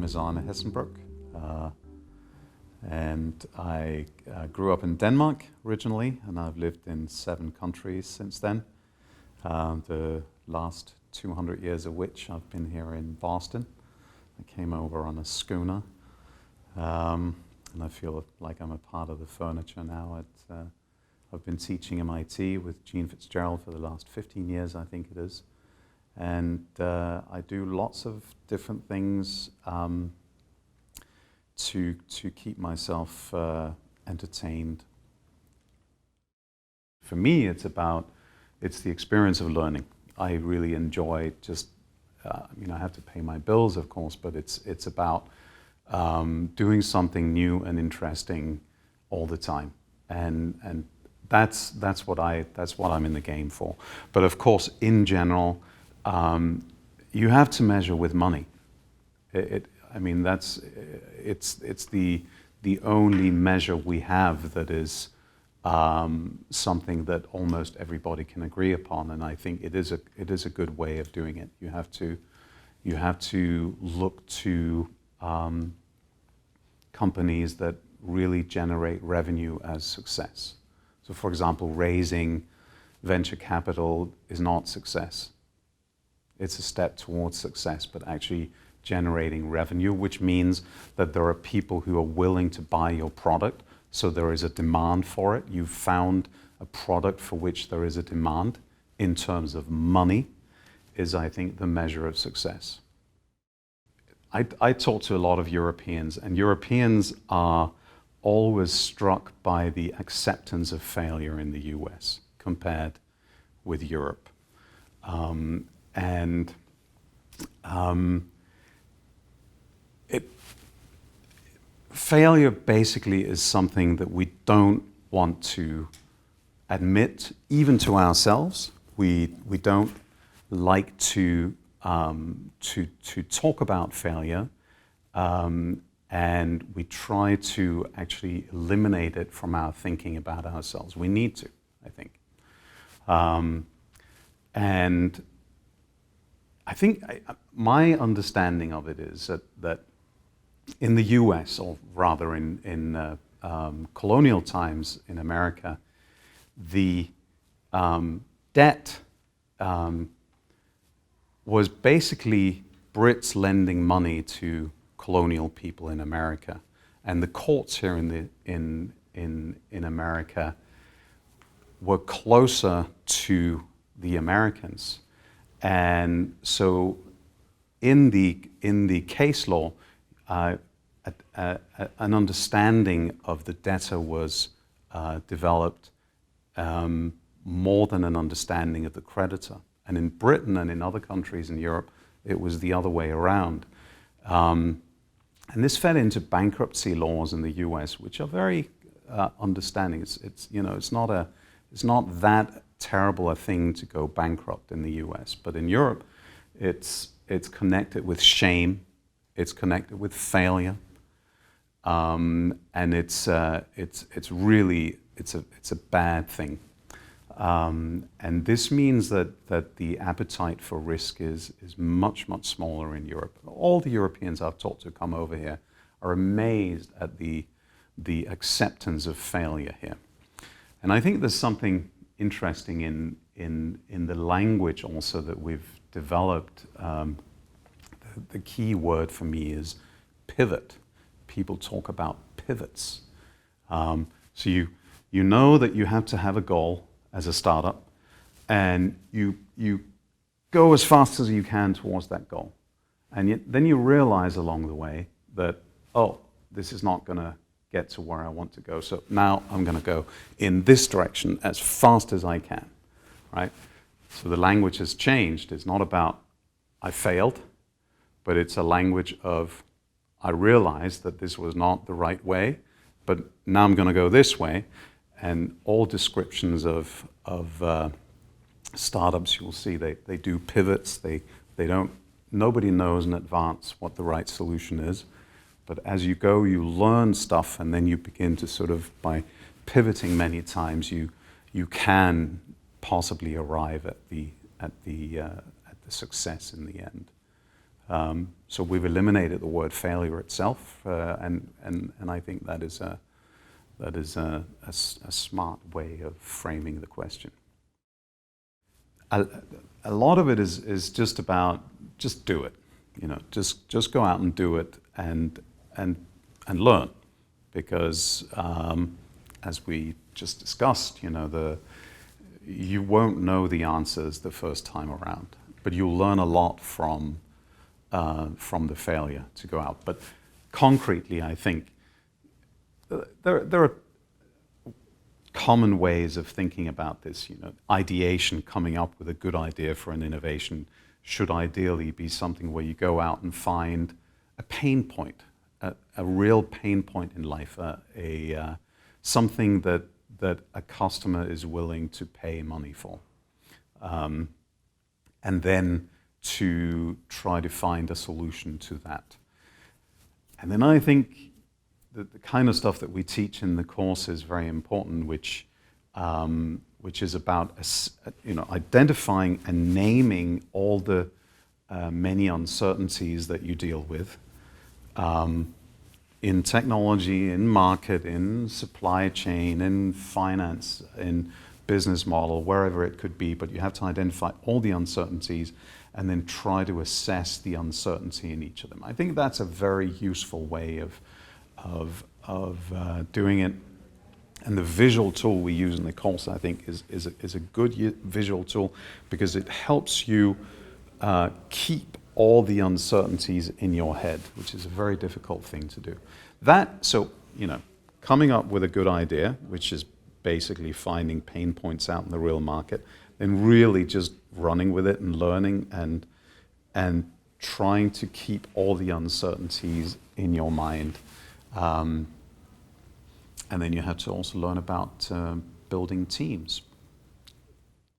name is Arne Hessenbruch, and I grew up in Denmark originally, and I've lived in 7 countries since then. The last 200 years of which I've been here in Boston. I came over on a schooner, and I feel like I'm a part of the furniture now. I've been teaching MIT with Gene Fitzgerald for the last 15 years, I think it is. And I do lots of different things to keep myself entertained. For me, it's the experience of learning. I really enjoy just, I have to pay my bills, of course, but it's about doing something new and interesting all the time, and that's what I'm in the game for. But of course, in general, you have to measure with money. It's the only measure we have that is something that almost everybody can agree upon, and I think it is a good way of doing it. You have to look to companies that really generate revenue as success. So, for example, raising venture capital is not success. It's a step towards success, but actually generating revenue, which means that there are people who are willing to buy your product, so there is a demand for it. You've found a product for which there is a demand in terms of money, is, I think, the measure of success. I talk to a lot of Europeans, and Europeans are always struck by the acceptance of failure in the US compared with Europe. Failure basically is something that we don't want to admit, even to ourselves. We don't like to talk about failure, and we try to actually eliminate it from our thinking about ourselves. We need to, I think. And I think my understanding of it is that in the US, or rather in colonial times in America, the debt was basically Brits lending money to colonial people in America, and the courts here in America were closer to the Americans, and so in the case law, an understanding of the debtor was developed more than an understanding of the creditor. And in Britain and in other countries in Europe, it was the other way around. And this fed into bankruptcy laws in the US, which are very understanding. It's not that terrible a thing to go bankrupt in the US, but in Europe, it's connected with shame, it's connected with failure, and it's a bad thing. And this means that the appetite for risk is much, much smaller in Europe. All the Europeans I've talked to come over here are amazed at the acceptance of failure here. And I think there's something interesting in the language also that we've developed. The key word for me is pivot. People talk about pivots. So you know that you have to have a goal as a startup, and you go as fast as you can towards that goal. And then you realize along the way that, this is not going to get to where I want to go, so now I'm going to go in this direction as fast as I can, right? So the language has changed. It's not about I failed, but it's a language of I realized that this was not the right way, but now I'm going to go this way. And all descriptions of startups, you'll see they do pivots. Nobody knows in advance what the right solution is. But as you go, you learn stuff, and then you begin to sort of, by pivoting many times, you can possibly arrive at the success in the end. So we've eliminated the word failure itself, and I think that is a smart way of framing the question. A lot of it is just about just do it, just go out and do it and learn, because as we just discussed, you won't know the answers the first time around, but you'll learn a lot from the failure to go out. But concretely, I think there are common ways of thinking about this. Ideation, coming up with a good idea for an innovation, should ideally be something where you go out and find a pain point, a real pain point in life, something that a customer is willing to pay money for, and then to try to find a solution to that. And then I think that the kind of stuff that we teach in the course is very important, which is about identifying and naming all the many uncertainties that you deal with in technology, in market, in supply chain, in finance, in business model, wherever it could be. But you have to identify all the uncertainties and then try to assess the uncertainty in each of them. I think that's a very useful way of doing it. And the visual tool we use in the course, I think, is a good visual tool, because it helps you keep all the uncertainties in your head, which is a very difficult thing to do. Coming up with a good idea, which is basically finding pain points out in the real market, then really just running with it and learning and trying to keep all the uncertainties in your mind. And then you have to also learn about building teams.